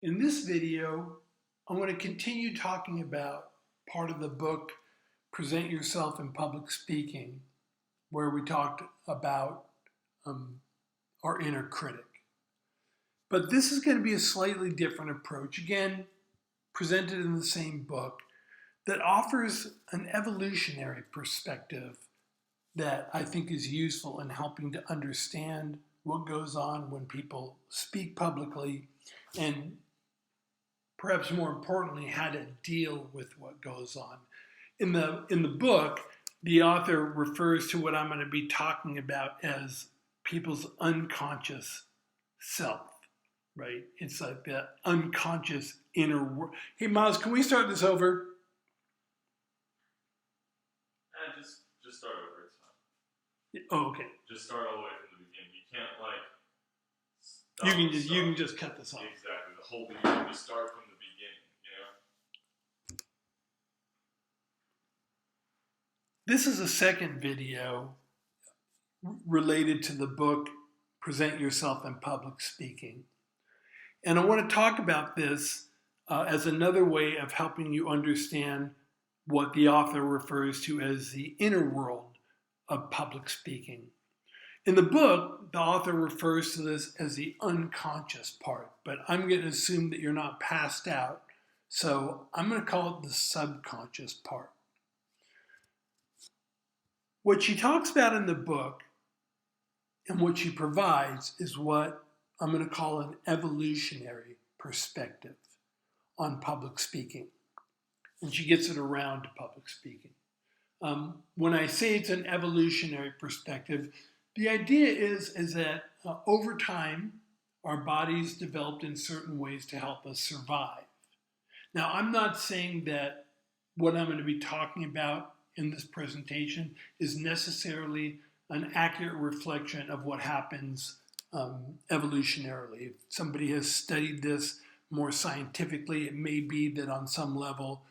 In this video, I want to continue talking about part of the book, Present Yourself in Public Speaking, where we talked about our inner critic. But this is going to be a slightly different approach, again, presented in the same book, that offers an evolutionary perspective that I think is useful in helping to understand what goes on when people speak publicly and perhaps more importantly, how to deal with what goes on. In the book, the author refers to what I'm going to be talking about as people's unconscious self, right? It's like the unconscious inner world. Hey, Miles, can we start this over? Just start over. It's fine. Oh, okay. Just start all the way from the beginning. You can't You can just cut this off. Exactly. The whole beginning. Just start from the beginning. This is a second video related to the book Present Yourself in Public Speaking. And I want to talk about this as another way of helping you understand what the author refers to as the inner world of public speaking. In the book, the author refers to this as the unconscious part, but I'm going to assume that you're not passed out, so I'm going to call it the subconscious part. What she talks about in the book and what she provides is what I'm going to call an evolutionary perspective on public speaking. And she gets it around to public speaking. When I say it's an evolutionary perspective, the idea is that over time, our bodies developed in certain ways to help us survive. Now, I'm not saying that what I'm going to be talking about in this presentation is necessarily an accurate reflection of what happens evolutionarily. If somebody has studied this more scientifically, it may be that on some level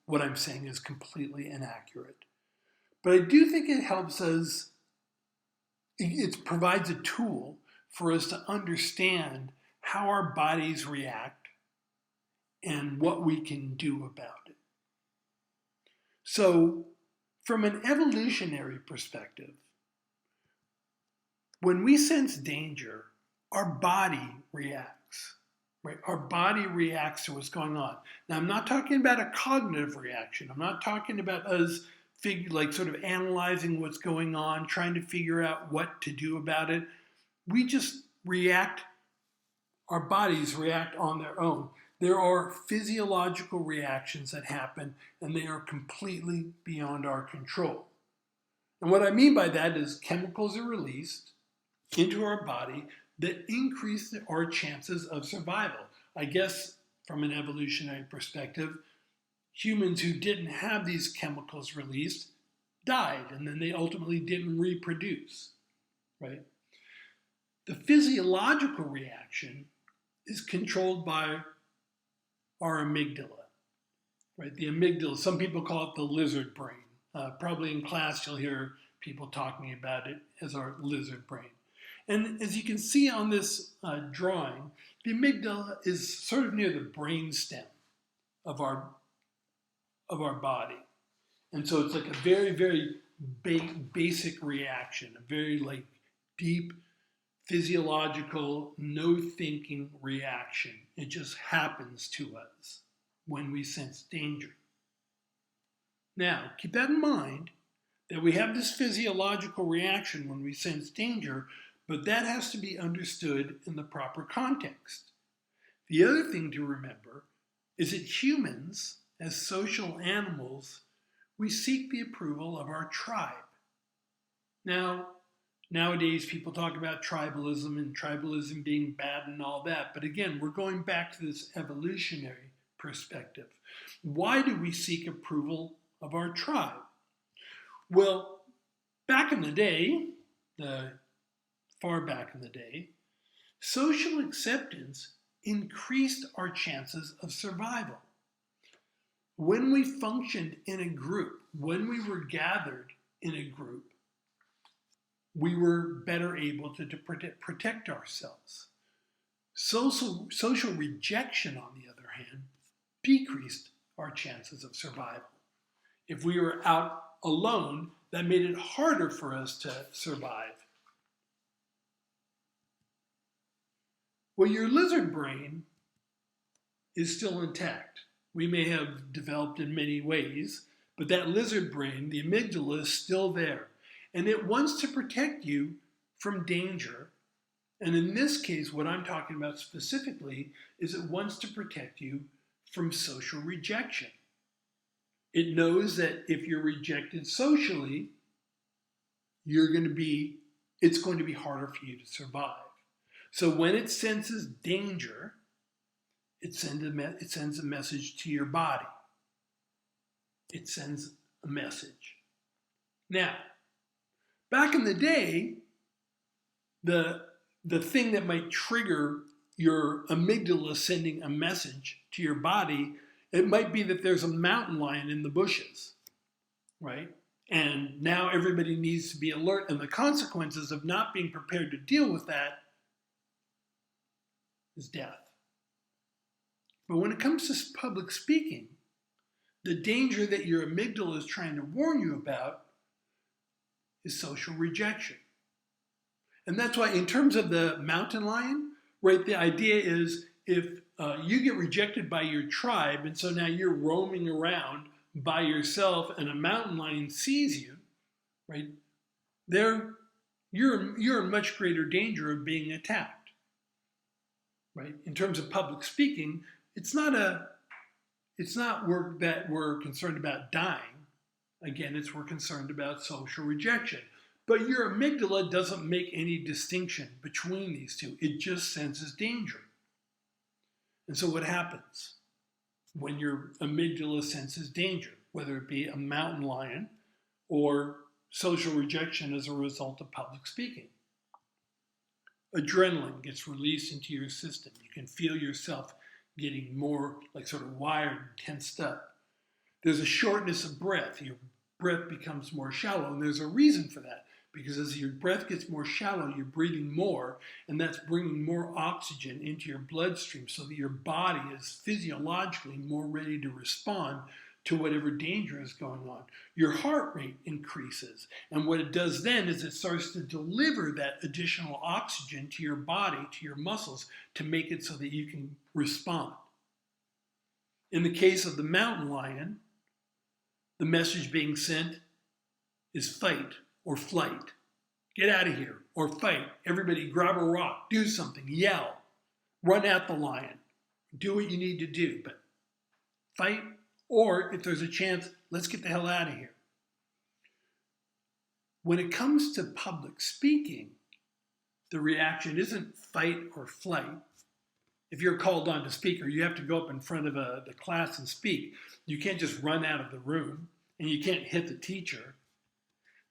what I'm saying is completely inaccurate. But I do think it helps us, it provides a tool for us to understand how our bodies react and what we can do about it. So, from an evolutionary perspective, when we sense danger, our body reacts. Right? Our body reacts to what's going on. Now, I'm not talking about a cognitive reaction. I'm not talking about us sort of analyzing what's going on, trying to figure out what to do about it. We just react. Our bodies react on their own. There are physiological reactions that happen, and they are completely beyond our control. And what I mean by that is chemicals are released into our body that increase our chances of survival. I guess from an evolutionary perspective, humans who didn't have these chemicals released died, and then they ultimately didn't reproduce, right? The physiological reaction is controlled by our amygdala, right? The amygdala, some people call it the lizard brain. Probably in class you'll hear people talking about it as our lizard brain. And as you can see on this drawing, the amygdala is sort of near the brain stem of our body. And so it's like a very, very basic reaction, a very deep physiological, no thinking reaction. It just happens to us when we sense danger. Now, keep that in mind that we have this physiological reaction when we sense danger, but that has to be understood in the proper context. The other thing to remember is that humans, as social animals, we seek the approval of our tribe. Now, nowadays people talk about tribalism and tribalism being bad and all that, but again, we're going back to this evolutionary perspective. Why do we seek approval of our tribe? Well, back in the day, far back in the day, social acceptance increased our chances of survival. When we functioned in a group, when we were gathered in a group, we were better able to protect ourselves. Social rejection, on the other hand, decreased our chances of survival. If we were out alone, that made it harder for us to survive. Well, your lizard brain is still intact. We may have developed in many ways, but that lizard brain, the amygdala, is still there. And it wants to protect you from danger. And in this case, what I'm talking about specifically is it wants to protect you from social rejection. It knows that if you're rejected socially, it's going to be harder for you to survive. So when it senses danger, it sends a message to your body. It sends a message. Now, back in the day, the thing that might trigger your amygdala sending a message to your body, it might be that there's a mountain lion in the bushes, right? And now everybody needs to be alert, and the consequences of not being prepared to deal with that is death. But when it comes to public speaking, the danger that your amygdala is trying to warn you about is social rejection. And that's why, in terms of the mountain lion, right, the idea is if you get rejected by your tribe, and so now you're roaming around by yourself and a mountain lion sees you, right, you're in much greater danger of being attacked, right? In terms of public speaking, it's not that we're concerned about dying. Again, we're concerned about social rejection. But your amygdala doesn't make any distinction between these two. It just senses danger. And so what happens when your amygdala senses danger, whether it be a mountain lion or social rejection as a result of public speaking? Adrenaline gets released into your system. You can feel yourself getting more like sort of wired and tensed up. There's a shortness of breath. Your breath becomes more shallow, and there's a reason for that. Because as your breath gets more shallow, you're breathing more, and that's bringing more oxygen into your bloodstream so that your body is physiologically more ready to respond to whatever danger is going on. Your heart rate increases, and what it does then is it starts to deliver that additional oxygen to your body, to your muscles, to make it so that you can respond. In the case of the mountain lion, the message being sent is fight or flight. Get out of here, or fight. Everybody grab a rock, do something, yell, run at the lion, do what you need to do, but fight, or if there's a chance, let's get the hell out of here. When it comes to public speaking, the reaction isn't fight or flight. If you're called on to speak, or you have to go up in front of the class and speak, you can't just run out of the room, and you can't hit the teacher.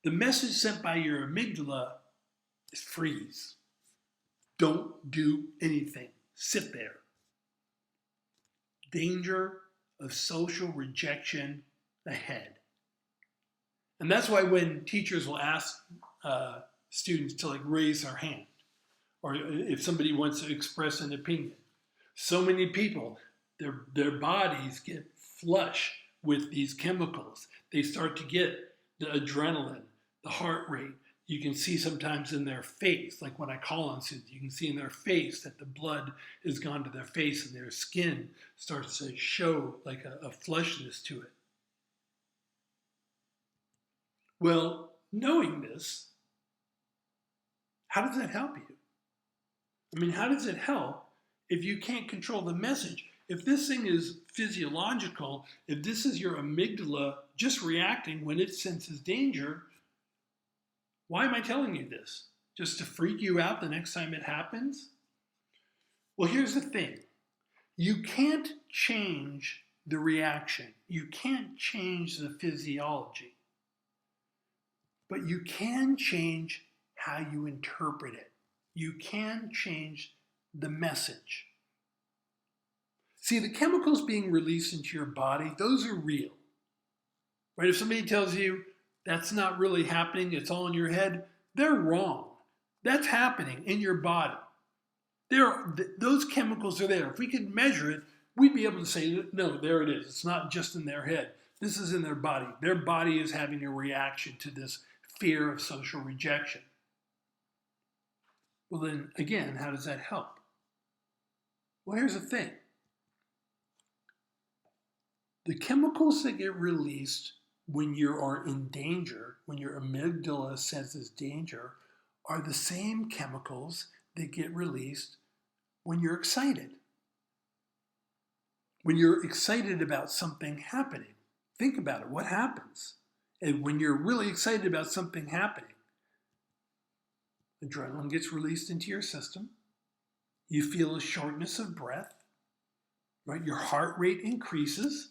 The message sent by your amygdala is freeze. Don't do anything. Sit there. Danger of social rejection ahead. And that's why when teachers will ask students to raise their hand, or if somebody wants to express an opinion, so many people, their bodies get flush with these chemicals. They start to get the adrenaline, the heart rate. You can see sometimes in their face, like when I call on students, you can see in their face that the blood has gone to their face and their skin starts to show like a flushness to it. Well, knowing this, how does that help you? I mean, how does it help if you can't control the message? If this thing is physiological, if this is your amygdala just reacting when it senses danger, why am I telling you this? Just to freak you out the next time it happens? Well, here's the thing. You can't change the reaction. You can't change the physiology. But you can change how you interpret it. You can change the message. See, the chemicals being released into your body, those are real. Right? If somebody tells you that's not really happening, it's all in your head, they're wrong. That's happening in your body. Those chemicals are there. If we could measure it, we'd be able to say, no, there it is. It's not just in their head. This is in their body. Their body is having a reaction to this fear of social rejection. Well, then, again, how does that help? Well, here's the thing. The chemicals that get released when you are in danger, when your amygdala senses danger, are the same chemicals that get released when you're excited. When you're excited about something happening, think about it. What happens? And when you're really excited about something happening, adrenaline gets released into your system. You feel a shortness of breath, right? Your heart rate increases.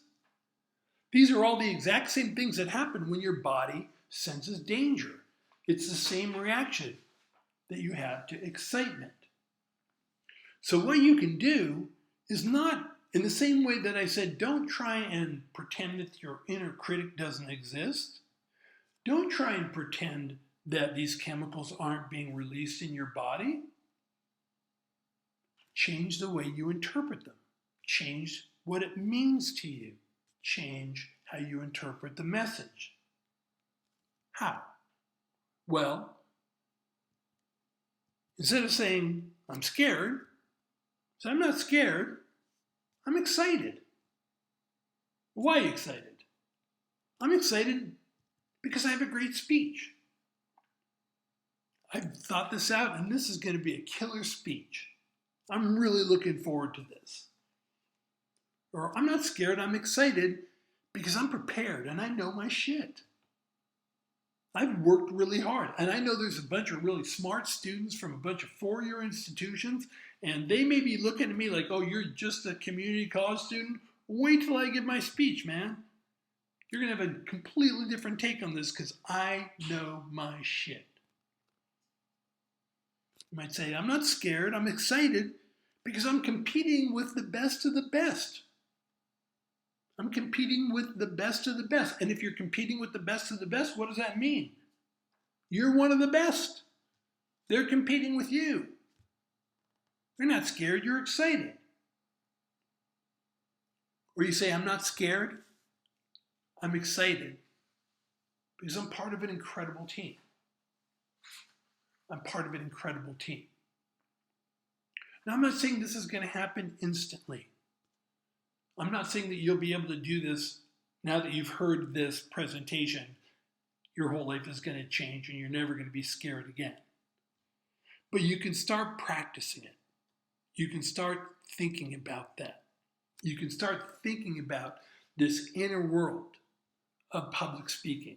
These are all the exact same things that happen when your body senses danger. It's the same reaction that you have to excitement. So what you can do is not, in the same way that I said, don't try and pretend that your inner critic doesn't exist. Don't try and pretend that these chemicals aren't being released in your body. Change the way you interpret them. Change what it means to you. Change how you interpret the message. How? Well, instead of saying, I'm scared, say, I'm not scared, I'm excited. Why excited? I'm excited because I have a great speech. I've thought this out, and this is going to be a killer speech. I'm really looking forward to this. Or I'm not scared, I'm excited because I'm prepared and I know my shit. I've worked really hard, and I know there's a bunch of really smart students from a bunch of four-year institutions, and they may be looking at me like, oh, you're just a community college student? Wait till I give my speech, man. You're going to have a completely different take on this because I know my shit. You might say, I'm not scared, I'm excited because I'm competing with the best of the best. I'm competing with the best of the best. And if you're competing with the best of the best, what does that mean? You're one of the best. They're competing with you. You're not scared, you're excited. Or you say, I'm not scared, I'm excited because I'm part of an incredible team. I'm part of an incredible team. Now, I'm not saying this is going to happen instantly. I'm not saying that you'll be able to do this now that you've heard this presentation. Your whole life is going to change and you're never going to be scared again. But you can start practicing it. You can start thinking about that. You can start thinking about this inner world of public speaking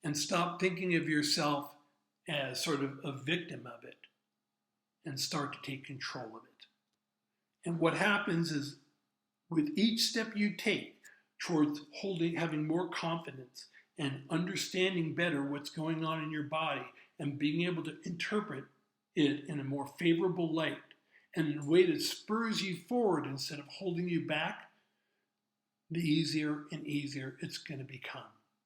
and stop thinking of yourself as sort of a victim of it and start to take control of it. And what happens is with each step you take towards having more confidence and understanding better what's going on in your body and being able to interpret it in a more favorable light and in a way that spurs you forward instead of holding you back, the easier and easier it's going to become.